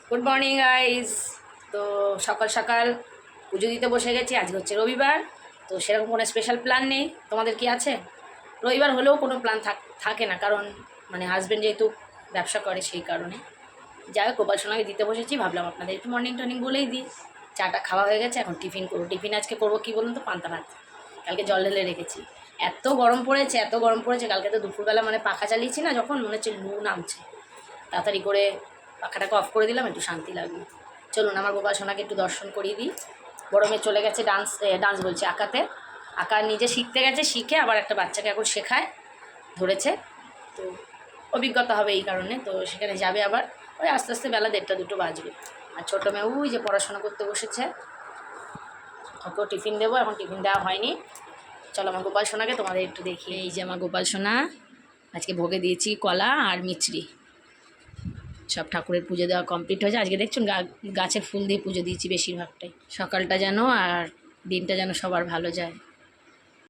Good morning guys. তো সকাল সকাল পুজো দিতে বসে গেছি। আজকে হচ্ছে রবিবার, তো সেরকম কোনো স্পেশাল প্ল্যান নেই। তোমাদের কি আছে? রবিবার হলেও কোনো প্ল্যান থাকে না, কারণ মানে হাজব্যান্ড যেহেতু ব্যবসা করে সেই কারণে। যাই হোক, গোপাল সোনাকে দিতে বসেছি, ভাবলাম আপনাদের একটু মর্নিং টর্নিং বলেই দিই। চাটা খাওয়া হয়ে গেছে, এখন টিফিন করবো। টিফিন আজকে করবো কী বলুন তো, পান্তা ভাত। কালকে জল ঢেলে রেখেছি। এত গরম পড়েছে, এত গরম পড়েছে, কালকে তো দুপুরবেলা মানে পাখা চালিয়েছি না, যখন মনে হচ্ছে লু নামছে, তাড়াতাড়ি করে পাখাটাকে অফ করে দিলাম, একটু শান্তি লাগবে। চলুন আমার গোপাল সোনাকে একটু দর্শন করিয়ে দিই। বড় মেয়ে চলে গেছে ডান্স বলছে আঁকাতে। আঁকা নিজে শিখতে গেছে, শিখে আবার একটা বাচ্চাকে এখন শেখায়, ধরেছে। তো অভিজ্ঞতা হবে এই কারণে, তো সেখানে যাবে আবার। ওই আস্তে আস্তে বেলা 1:30-2 বাজবে। আর ছোটো মেয়ে ওই যে পড়াশোনা করতে বসেছে, ওকেও টিফিন দেবো, এখন টিফিন দেওয়া হয়নি। চলো আমার গোপাল সোনাকে তোমাদের একটু দেখি। এই যে আমার গোপাল সোনা, আজকে ভোগে দিয়েছি কলা আর মিচড়ি। সব ঠাকুরের পুজো দেওয়া কমপ্লিট হয়েছে। আজকে দেখছুন গাছের ফুল দিয়ে পুজো দিয়েছি বেশিরভাগটাই। সকালটা যেন আর দিনটা যেন সবার ভালো যায়।